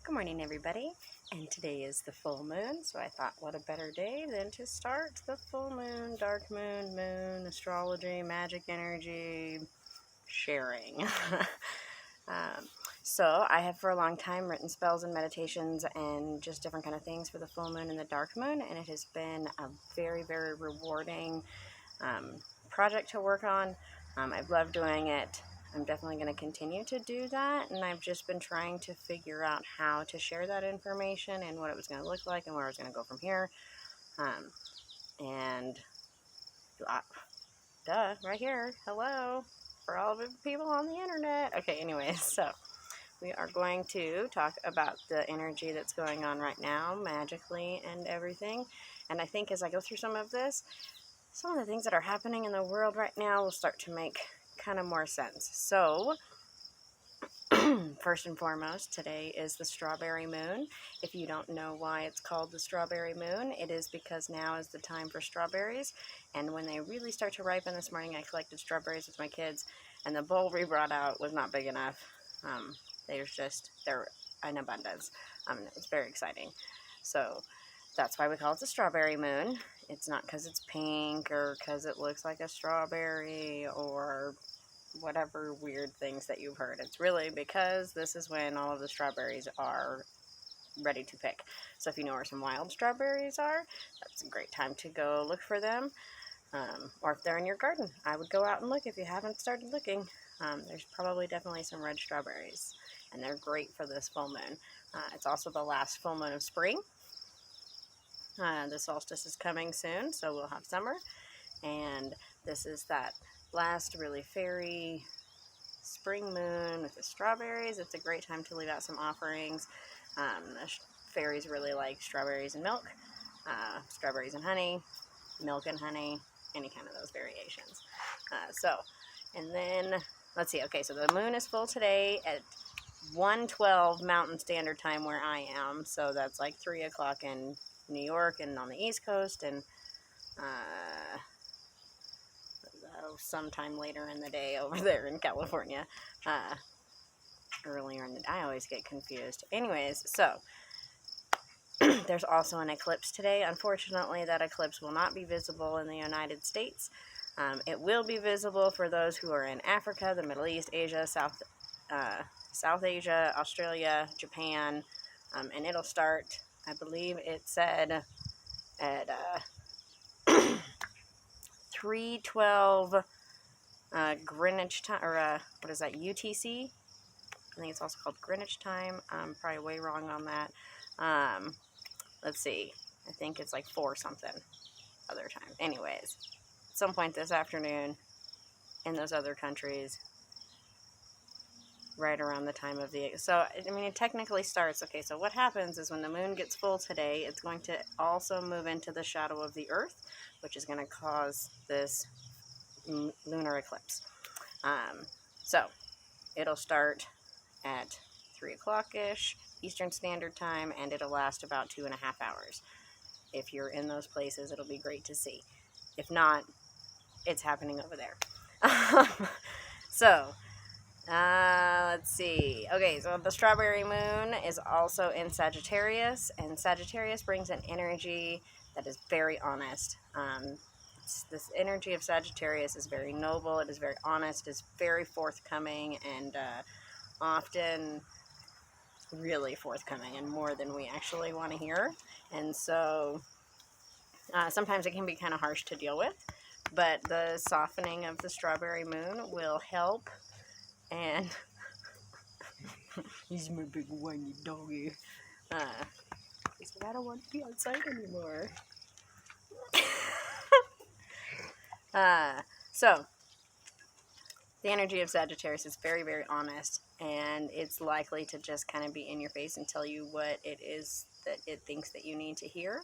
Good morning, everybody, and today is the full moon, so I thought what a better day than to start the full moon, dark moon, astrology, magic energy, sharing. So I have for a long time written spells and meditations and just different kind of things for the full moon and the dark moon, and it has been a very, very rewarding project to work on. I've loved doing it. I'm definitely going to continue to do that, and I've just been trying to figure out how to share that information and what it was going to look like and where I was going to go from here. And right here, hello, for all of the people on the internet. Okay, anyways, so we are going to talk about the energy that's going on right now, magically and everything. And I think as I go through some of this, some of the things that are happening in the world right now will start to make kind of more sense. So, first and foremost, today is the strawberry moon. If you don't know why it's called the strawberry moon, it is because now is the time for strawberries. And when they really start to ripen, this morning I collected strawberries with my kids, and the bowl we brought out was not big enough. They're in abundance. It's very exciting. So that's why we call it the strawberry moon. It's not because it's pink or because it looks like a strawberry or whatever weird things that you've heard. It's really because this is when all of the strawberries are ready to pick. So if you know where some wild strawberries are, that's a great time to go look for them. Or if they're in your garden, I would go out and look if you haven't started looking. There's probably definitely some red strawberries, and they're great for this full moon. It's also the last full moon of spring. The solstice is coming soon, so we'll have summer, and this is that last really fairy spring moon with the strawberries. It's a great time to leave out some offerings. The fairies really like strawberries and milk, strawberries and honey, milk and honey, any kind of those variations. And then let's see. Okay, so the moon is full today at 1:12 Mountain Standard Time where I am, so that's like 3 o'clock in New York and on the East Coast, and sometime later in the day over there in California. Earlier in the day, I always get confused. Anyways, so there's also an eclipse today. Unfortunately, that eclipse will not be visible in the United States. It will be visible for those who are in Africa, the Middle East, Asia, South Asia, Australia, Japan, and it'll start, I believe it said, at 3:12 Greenwich time, or what is that, UTC? I think it's also called Greenwich time. I'm probably way wrong on that. Let's see. I think it's like 4 something other time. Anyways, at some point this afternoon in those other countries, right around the time of the... So, I mean, it technically starts... Okay, so what happens is when the moon gets full today, it's going to also move into the shadow of the Earth, which is going to cause this lunar eclipse. So, it'll start at 3 o'clock-ish Eastern Standard Time, and it'll last about 2.5 hours. If you're in those places, it'll be great to see. If not, it's happening over there. Let's see. Okay, so the strawberry moon is also in Sagittarius, and Sagittarius brings an energy that is very honest. This energy of Sagittarius is very noble, it is very honest, it's very forthcoming, and often really forthcoming, and more than we actually want to hear. And so sometimes it can be kind of harsh to deal with, but the softening of the strawberry moon will help. And he's my big whiny doggy. He said, I don't want to be outside anymore. So, the energy of Sagittarius is very, very honest, and it's likely to just kind of be in your face and tell you what it is that it thinks that you need to hear.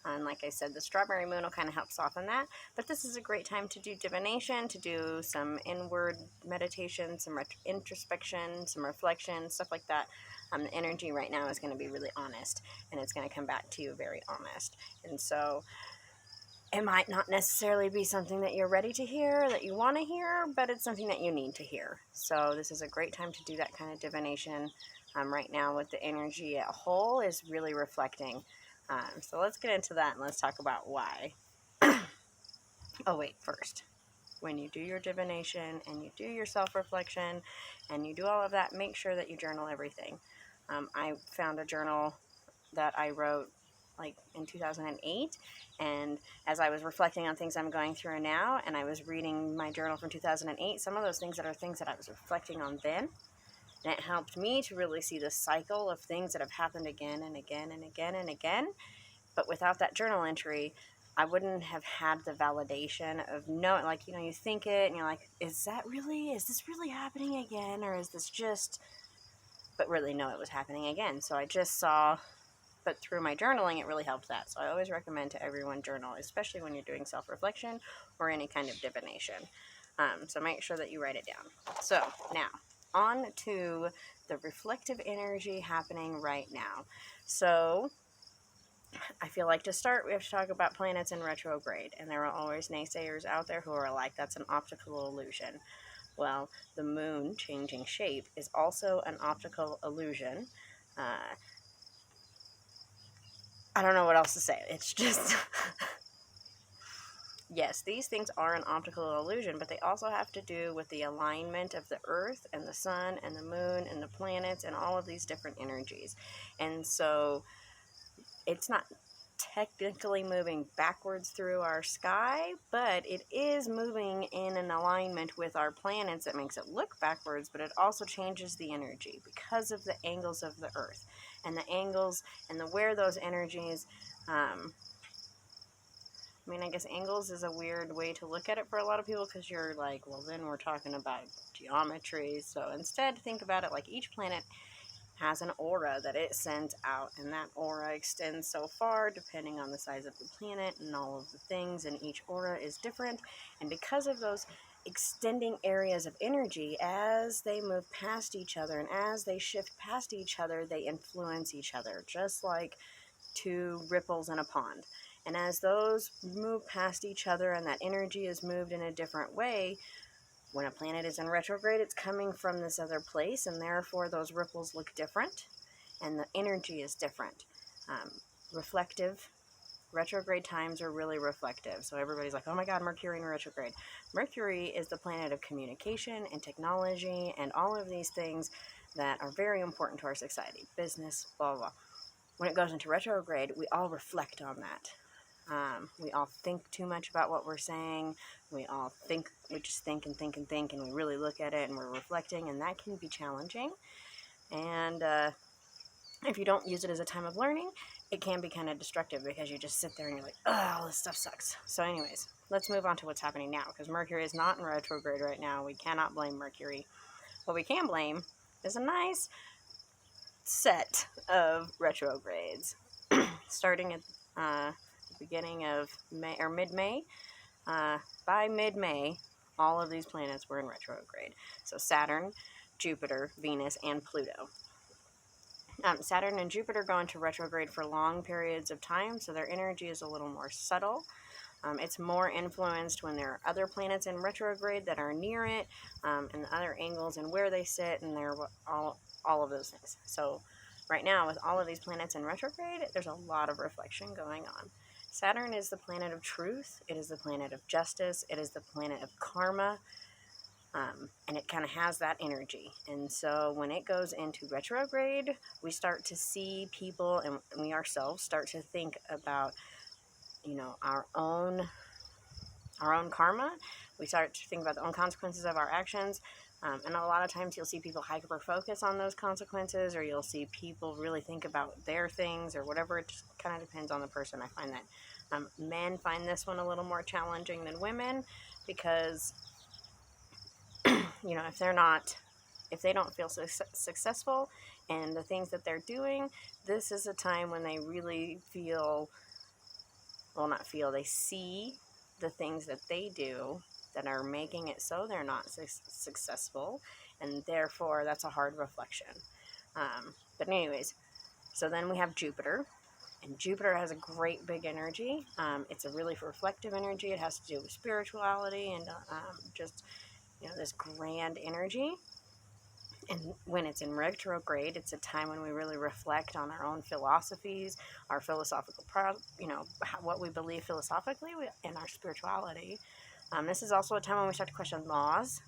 And like I said, the strawberry moon will kind of help soften that. But this is a great time to do divination, to do some inward meditation, some introspection, some reflection, stuff like that. The energy right now is going to be really honest, and it's going to come back to you very honest. And so it might not necessarily be something that you're ready to hear, that you want to hear, but it's something that you need to hear. So this is a great time to do that kind of divination. right now with the energy at whole is really reflecting. So let's get into that and let's talk about why. Oh wait, first, when you do your divination and you do your self-reflection and you do all of that, make sure that you journal everything. I found a journal that I wrote like in 2008, and as I was reflecting on things I'm going through now, and I was reading my journal from 2008, some of those things that are things that I was reflecting on then, and it helped me to really see the cycle of things that have happened again and again and again and again. But without that journal entry, I wouldn't have had the validation of knowing, like, you think it and you're like, is this really happening again? Or is this just, but really, no, it was happening again. So I just saw, but through my journaling, it really helped that. So I always recommend to everyone journal, especially when you're doing self-reflection or any kind of divination. So make sure that you write it down. So now, on to the reflective energy happening right now. So I feel like to start, we have to talk about planets in retrograde, and there are always naysayers out there who are like, that's an optical illusion. Well, the moon changing shape is also an optical illusion. I don't know what else to say. It's just, yes, these things are an optical illusion, but they also have to do with the alignment of the earth and the sun and the moon and the planets and all of these different energies. And so it's not technically moving backwards through our sky, but it is moving in an alignment with our planets that makes it look backwards, but it also changes the energy because of the angles of the earth and the angles and where those energies, I guess angles is a weird way to look at it for a lot of people, because you're like, well, then we're talking about geometry. So instead, think about it like each planet has an aura that it sends out, and that aura extends so far depending on the size of the planet and all of the things, and each aura is different. And because of those extending areas of energy, as they move past each other and as they shift past each other, they influence each other, just like two ripples in a pond. And as those move past each other and that energy is moved in a different way, when a planet is in retrograde, it's coming from this other place, and therefore those ripples look different, and the energy is different. Reflective. Retrograde times are really reflective. So everybody's like, oh my God, Mercury in retrograde. Mercury is the planet of communication and technology and all of these things that are very important to our society. Business, blah, blah, blah. When it goes into retrograde, we all reflect on that. We all think too much about what we're saying. We just think and think and think, and we really look at it and we're reflecting, and that can be challenging. And if you don't use it as a time of learning, it can be kind of destructive, because you just sit there and you're like, oh, all this stuff sucks. So anyways, let's move on to what's happening now, because Mercury is not in retrograde right now. We cannot blame Mercury. What we can blame is a nice set of retrogrades starting at beginning of May or mid-May. By mid-May, all of these planets were in retrograde. So Saturn, Jupiter, Venus, and Pluto. Saturn and Jupiter go into retrograde for long periods of time, so their energy is a little more subtle. It's more influenced when there are other planets in retrograde that are near it, and the other angles and where they sit, and they're all of those things. So right now, with all of these planets in retrograde, there's a lot of reflection going on. Saturn is the planet of truth. It is the planet of justice. It is the planet of karma. And it kind of has that energy. And so when it goes into retrograde, we start to see people, and we ourselves start to think about, our own karma. We start to think about the own consequences of our actions. And a lot of times you'll see people hyper-focus on those consequences, or you'll see people really think about their things or whatever. It just kind of depends on the person. I find that men find this one a little more challenging than women, because, if they don't feel successful in the things that they're doing, this is a time when they really they see the things that they do that are making it so they're not successful, and therefore that's a hard reflection. But anyways, so then we have Jupiter, and Jupiter has a great big energy. It's a really reflective energy. It has to do with spirituality and just this grand energy. And when it's in retrograde, it's a time when we really reflect on our own philosophies, our philosophical, what we believe philosophically and our spirituality. This is also a time when we start to question laws.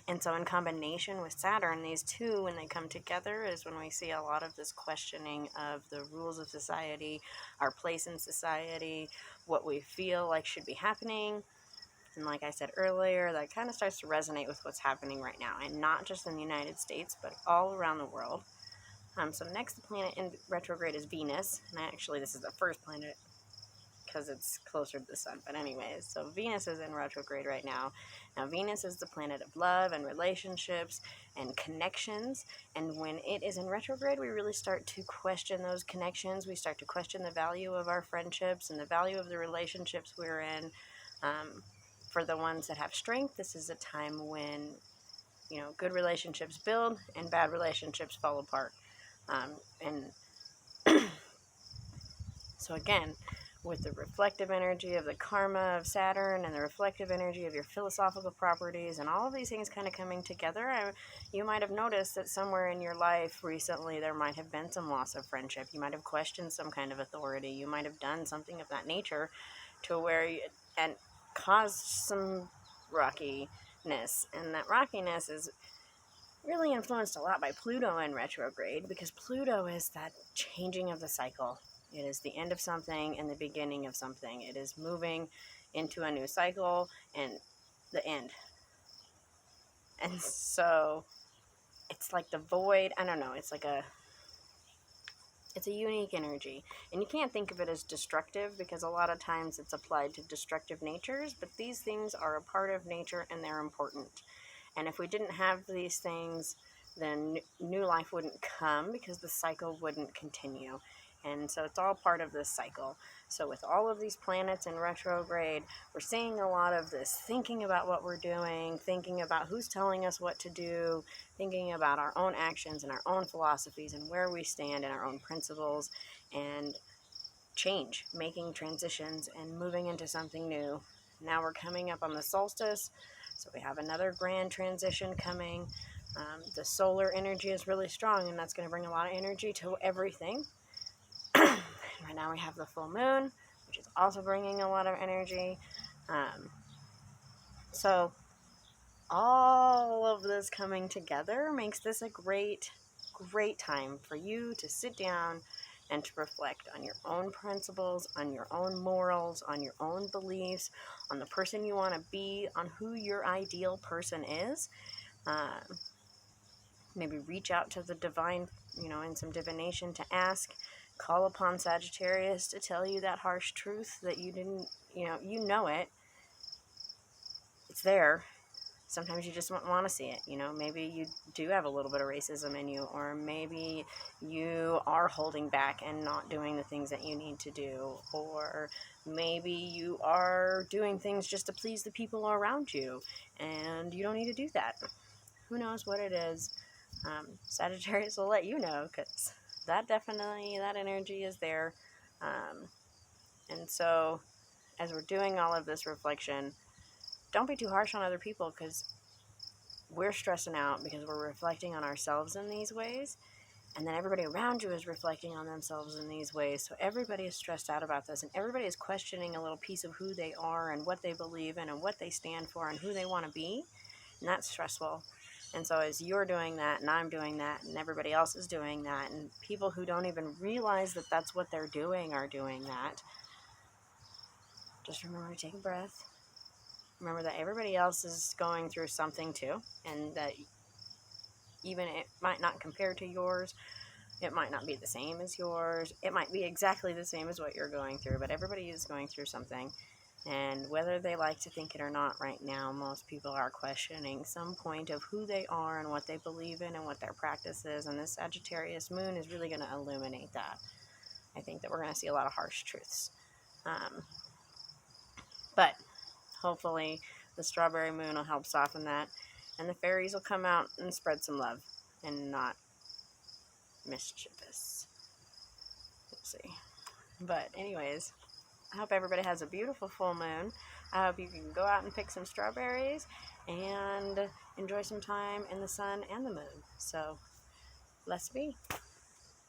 And so in combination with Saturn, these two, when they come together, is when we see a lot of this questioning of the rules of society, our place in society, what we feel like should be happening. And like I said earlier, that kind of starts to resonate with what's happening right now, and not just in the United States, but all around the world. So next planet in retrograde is Venus, and actually this is the first planet because it's closer to the sun. But anyways, so Venus is in retrograde right now. Now Venus is the planet of love and relationships and connections. And when it is in retrograde, we really start to question those connections. We start to question the value of our friendships and the value of the relationships we're in. For the ones that have strength, this is a time when, good relationships build and bad relationships fall apart. And so again, with the reflective energy of the karma of Saturn and the reflective energy of your philosophical properties and all of these things kind of coming together, you might have noticed that somewhere in your life recently there might have been some loss of friendship. You might have questioned some kind of authority. You might have done something of that nature to where and caused some rockiness. And that rockiness is really influenced a lot by Pluto in retrograde, because Pluto is that changing of the cycle. It is the end of something and the beginning of something. It is moving into a new cycle and the end. And so it's like the void. I don't know. It's a unique energy. And you can't think of it as destructive, because a lot of times it's applied to destructive natures. But these things are a part of nature and they're important. And if we didn't have these things, then new life wouldn't come, because the cycle wouldn't continue. And so it's all part of this cycle. So with all of these planets in retrograde, we're seeing a lot of this thinking about what we're doing, thinking about who's telling us what to do, thinking about our own actions and our own philosophies and where we stand and our own principles, and change, making transitions and moving into something new. Now we're coming up on the solstice, so we have another grand transition coming. The solar energy is really strong, and that's going to bring a lot of energy to everything. Right now we have the full moon, which is also bringing a lot of energy. So all of this coming together makes this a great time for you to sit down and to reflect on your own principles, on your own morals, on your own beliefs, on the person you want to be, on who your ideal person is. Maybe reach out to the divine, in some divination, to ask. Call upon Sagittarius to tell you that harsh truth that you didn't, you know it. It's there. Sometimes you just want to see it. Maybe you do have a little bit of racism in you, or maybe you are holding back and not doing the things that you need to do, or maybe you are doing things just to please the people around you, and you don't need to do that. Who knows what it is? Sagittarius will let you know, because that energy is there. And so as we're doing all of this reflection, don't be too harsh on other people, because we're stressing out because we're reflecting on ourselves in these ways, and then everybody around you is reflecting on themselves in these ways. So everybody is stressed out about this, and everybody is questioning a little piece of who they are and what they believe in and what they stand for and who they want to be, and that's stressful. And so as you're doing that, and I'm doing that, and everybody else is doing that, and people who don't even realize that that's what they're doing are doing that, just remember to take a breath. Remember that everybody else is going through something too, and that even it might not compare to yours, it might not be the same as yours, it might be exactly the same as what you're going through, but everybody is going through something. And whether they like to think it or not right now, most people are questioning some point of who they are and what they believe in and what their practice is. And this Sagittarius moon is really going to illuminate that. I think that we're going to see a lot of harsh truths. But hopefully the strawberry moon will help soften that. And the fairies will come out and spread some love and not mischievous. We'll see. But anyways, I hope everybody has a beautiful full moon. I hope you can go out and pick some strawberries and enjoy some time in the sun and the moon. So, let's be.